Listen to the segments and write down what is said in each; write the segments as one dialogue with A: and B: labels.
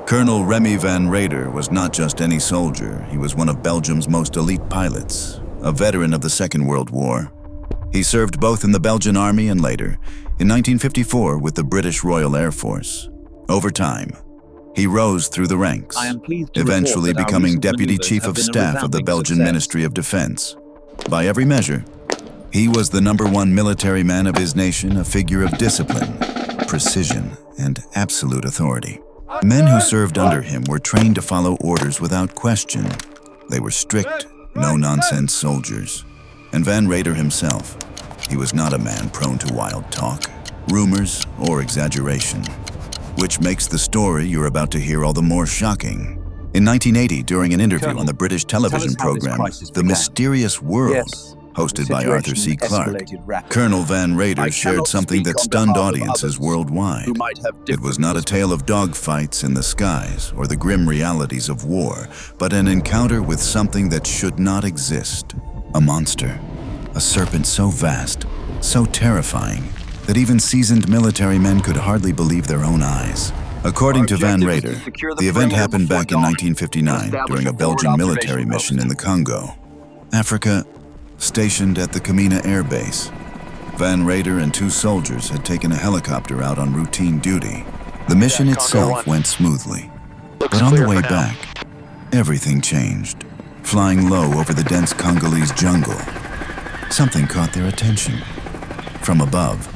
A: Colonel Rémy Van Rader was not just any soldier, he was one of Belgium's most elite pilots, a veteran of the Second World War. He served both in the Belgian Army and later, in 1954, with the British Royal Air Force. Over time, he rose through the ranks, eventually becoming Deputy Chief of Staff of the Belgian Ministry of Defense. By every measure, he was the #1 military man of his nation, a figure of discipline, precision, and absolute authority. Men who served under him were trained to follow orders without question. They were strict, no-nonsense soldiers. And Van Rader himself, he was not a man prone to wild talk, rumors, or exaggeration, which makes the story you're about to hear all the more shocking. In 1980, during an interview on the British television program, The Mysterious World, hosted by Arthur C. Clarke, Colonel Van Rader shared something that stunned audiences worldwide. It was not a tale of dogfights in the skies or the grim realities of war, but an encounter with something that should not exist. A monster. A serpent so vast, so terrifying, that even seasoned military men could hardly believe their own eyes. According to Van Rader, the event happened back in 1959 during a Belgian military mission in the Congo, Africa, stationed at the Kamina Air Base. Van Rader and 2 soldiers had taken a helicopter out on routine duty. The mission itself went smoothly, but on the way back, everything changed. Flying low over the dense Congolese jungle, something caught their attention. From above,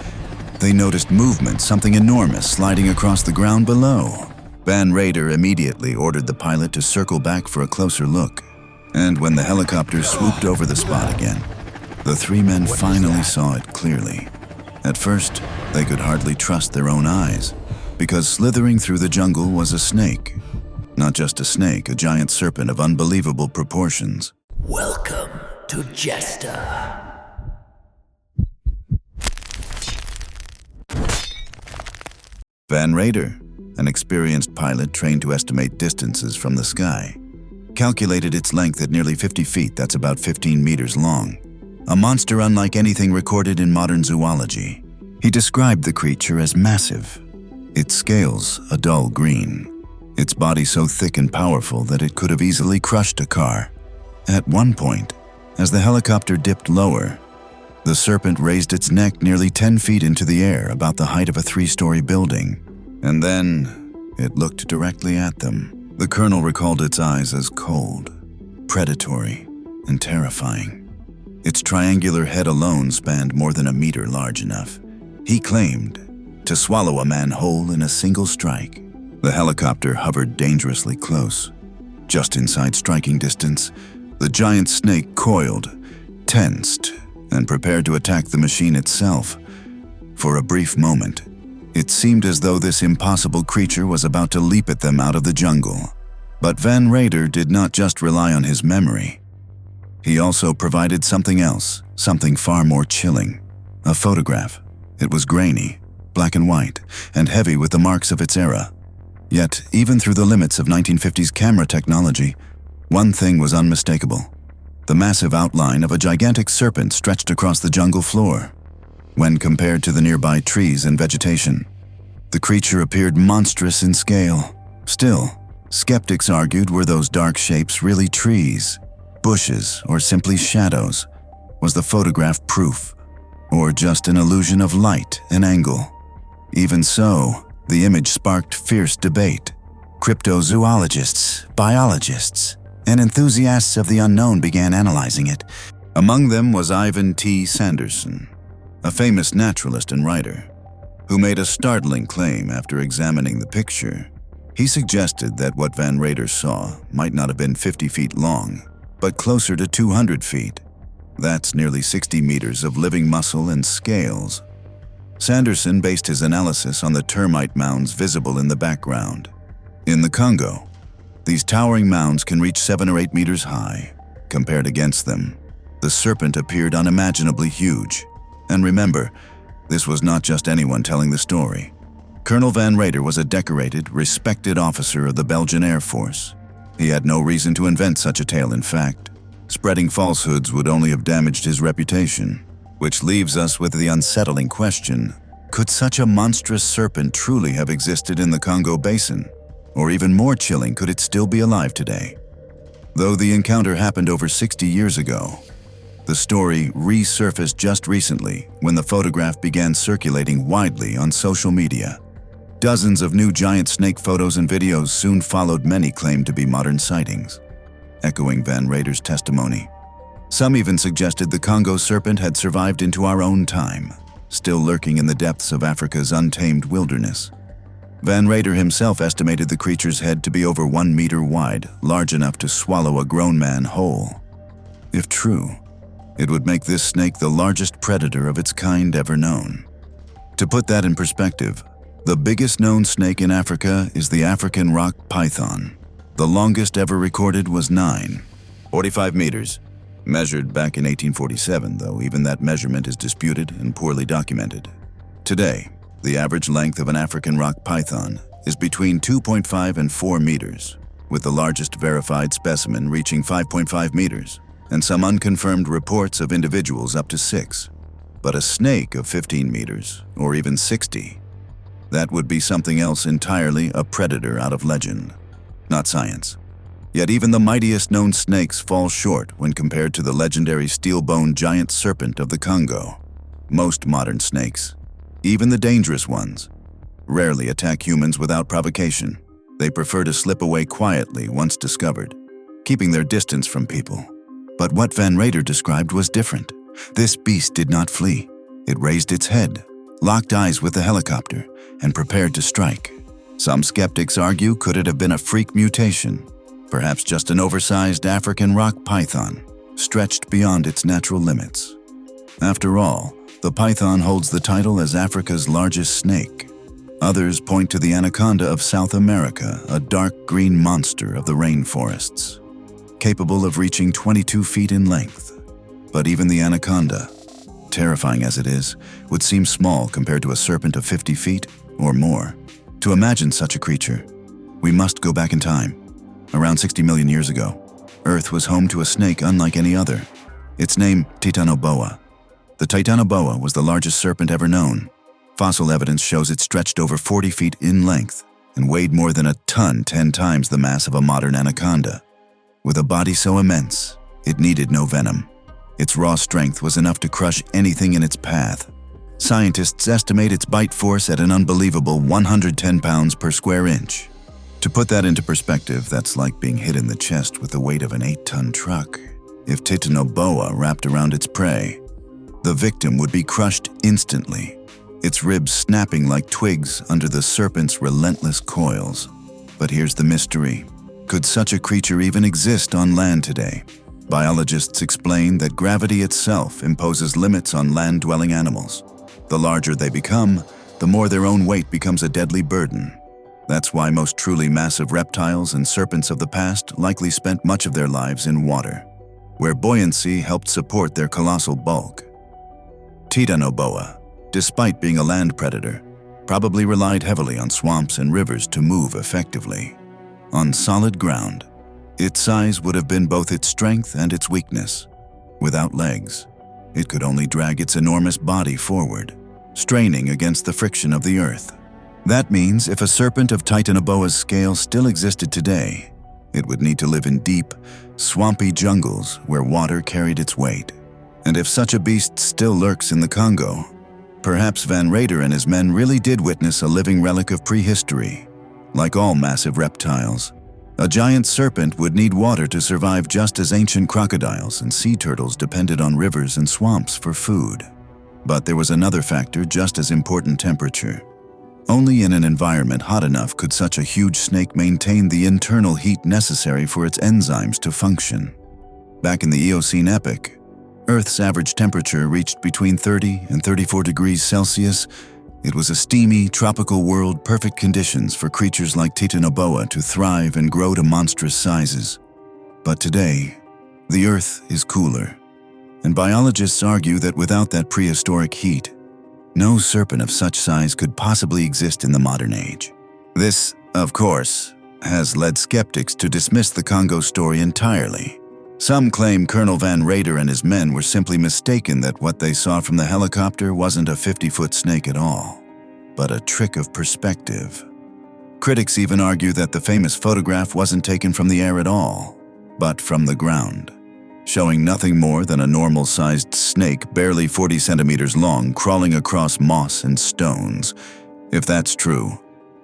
A: they noticed movement, something enormous sliding across the ground below. Van Rader immediately ordered the pilot to circle back for a closer look. And when the helicopter swooped over the spot again, the 3 men finally saw it clearly. At first, they could hardly trust their own eyes, because slithering through the jungle was a snake. Not just a snake, a giant serpent of unbelievable proportions.
B: Welcome to Jester.
A: Van Rader, an experienced pilot trained to estimate distances from the sky, calculated its length at nearly 50 feet, that's about 15 meters long. A monster unlike anything recorded in modern zoology. He described the creature as massive, its scales a dull green, its body so thick and powerful that it could have easily crushed a car. At one point, as the helicopter dipped lower, the serpent raised its neck nearly 10 feet into the air, about the height of a 3-story building. And then, it looked directly at them. The colonel recalled its eyes as cold, predatory, and terrifying. Its triangular head alone spanned more than a meter large enough. He claimed to swallow a man whole in a single strike. The helicopter hovered dangerously close. Just inside striking distance, the giant snake coiled, tensed, and prepared to attack the machine itself. For a brief moment, it seemed as though this impossible creature was about to leap at them out of the jungle. But Van Rader did not just rely on his memory. He also provided something else, something far more chilling. A photograph. It was grainy, black and white, and heavy with the marks of its era. Yet, even through the limits of 1950s camera technology, one thing was unmistakable. The massive outline of a gigantic serpent stretched across the jungle floor. When compared to the nearby trees and vegetation, the creature appeared monstrous in scale. Still, skeptics argued, were those dark shapes really trees, bushes, or simply shadows? Was the photograph proof, or just an illusion of light and angle? Even so, the image sparked fierce debate. Cryptozoologists, biologists, and enthusiasts of the unknown began analyzing it. Among them was Ivan T. Sanderson, a famous naturalist and writer, who made a startling claim after examining the picture. He suggested that what Van Rader saw might not have been 50 feet long, but closer to 200 feet. That's nearly 60 meters of living muscle and scales. Sanderson based his analysis on the termite mounds visible in the background. In the Congo, these towering mounds can reach 7 or 8 meters high. Compared against them, the serpent appeared unimaginably huge. And remember, this was not just anyone telling the story. Colonel Van Rader was a decorated, respected officer of the Belgian Air Force. He had no reason to invent such a tale, in fact. Spreading falsehoods would only have damaged his reputation. Which leaves us with the unsettling question, could such a monstrous serpent truly have existed in the Congo Basin? Or even more chilling, could it still be alive today? Though the encounter happened over 60 years ago, the story resurfaced just recently when the photograph began circulating widely on social media. Dozens of new giant snake photos and videos soon followed. Many claimed to be modern sightings, echoing Van Rader's testimony. Some even suggested the Congo serpent had survived into our own time, still lurking in the depths of Africa's untamed wilderness. Van Rader himself estimated the creature's head to be over 1 meter wide, large enough to swallow a grown man whole. If true, it would make this snake the largest predator of its kind ever known. To put that in perspective, the biggest known snake in Africa is the African rock python. The longest ever recorded was 9.45 meters, measured back in 1847, though even that measurement is disputed and poorly documented. Today, the average length of an African rock python is between 2.5 and 4 meters, with the largest verified specimen reaching 5.5 meters, and some unconfirmed reports of individuals up to 6. But a snake of 15 meters, or even 60, that would be something else entirely, a predator out of legend, not science. Yet even the mightiest known snakes fall short when compared to the legendary steel-boned giant serpent of the Congo. Most modern snakes, even the dangerous ones, rarely attack humans without provocation. They prefer to slip away quietly once discovered, keeping their distance from people. But what Van Rader described was different. This beast did not flee. It raised its head, locked eyes with the helicopter, and prepared to strike. Some skeptics argue, could it have been a freak mutation? Perhaps just an oversized African rock python, stretched beyond its natural limits. After all, the python holds the title as Africa's largest snake. Others point to the anaconda of South America, a dark green monster of the rainforests, capable of reaching 22 feet in length. But even the anaconda, terrifying as it is, would seem small compared to a serpent of 50 feet or more. To imagine such a creature, we must go back in time. Around 60 million years ago, Earth was home to a snake unlike any other. Its name, Titanoboa. The Titanoboa was the largest serpent ever known. Fossil evidence shows it stretched over 40 feet in length and weighed more than a ton, 10 times the mass of a modern anaconda. With a body so immense, it needed no venom. Its raw strength was enough to crush anything in its path. Scientists estimate its bite force at an unbelievable 110 pounds per square inch. To put that into perspective, that's like being hit in the chest with the weight of an 8-ton truck. If Titanoboa wrapped around its prey, the victim would be crushed instantly, its ribs snapping like twigs under the serpent's relentless coils. But here's the mystery. Could such a creature even exist on land today? Biologists explain that gravity itself imposes limits on land-dwelling animals. The larger they become, the more their own weight becomes a deadly burden. That's why most truly massive reptiles and serpents of the past likely spent much of their lives in water, where buoyancy helped support their colossal bulk. Titanoboa, despite being a land predator, probably relied heavily on swamps and rivers to move effectively. On solid ground, its size would have been both its strength and its weakness. Without legs, it could only drag its enormous body forward, straining against the friction of the earth. That means if a serpent of Titanoboa's scale still existed today, it would need to live in deep, swampy jungles where water carried its weight. And if such a beast still lurks in the Congo, perhaps Van Rader and his men really did witness a living relic of prehistory. Like all massive reptiles, a giant serpent would need water to survive, just as ancient crocodiles and sea turtles depended on rivers and swamps for food. But there was another factor just as important: temperature. Only in an environment hot enough could such a huge snake maintain the internal heat necessary for its enzymes to function. Back in the Eocene epoch, Earth's average temperature reached between 30 and 34 degrees Celsius. It was a steamy, tropical world, perfect conditions for creatures like Titanoboa to thrive and grow to monstrous sizes. But today, the Earth is cooler, and biologists argue that without that prehistoric heat, no serpent of such size could possibly exist in the modern age. This, of course, has led skeptics to dismiss the Congo story entirely. Some claim Colonel Van Rader and his men were simply mistaken, that what they saw from the helicopter wasn't a 50-foot snake at all, but a trick of perspective. Critics even argue that the famous photograph wasn't taken from the air at all, but from the ground, showing nothing more than a normal-sized snake barely 40 centimeters long crawling across moss and stones. If that's true,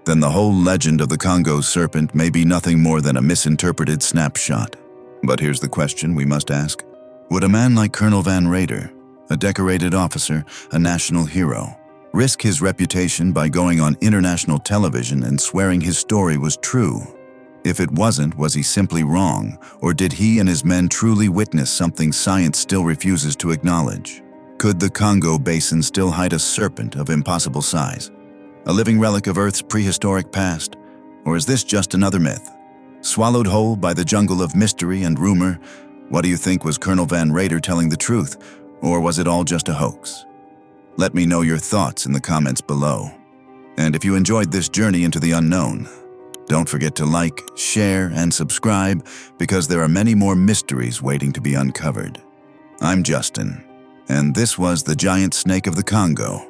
A: then the whole legend of the Congo serpent may be nothing more than a misinterpreted snapshot. But here's the question we must ask. Would a man like Colonel Van Rader, a decorated officer, a national hero, risk his reputation by going on international television and swearing his story was true? If it wasn't, was he simply wrong, or did he and his men truly witness something science still refuses to acknowledge? Could the Congo basin still hide a serpent of impossible size, a living relic of Earth's prehistoric past? Or is this just another myth, swallowed whole by the jungle of mystery and rumor? What do you think, was Colonel Van Rader telling the truth, or was it all just a hoax? Let me know your thoughts in the comments below. And if you enjoyed this journey into the unknown, don't forget to like, share, and subscribe, because there are many more mysteries waiting to be uncovered. I'm Justin, and this was the giant snake of the Congo.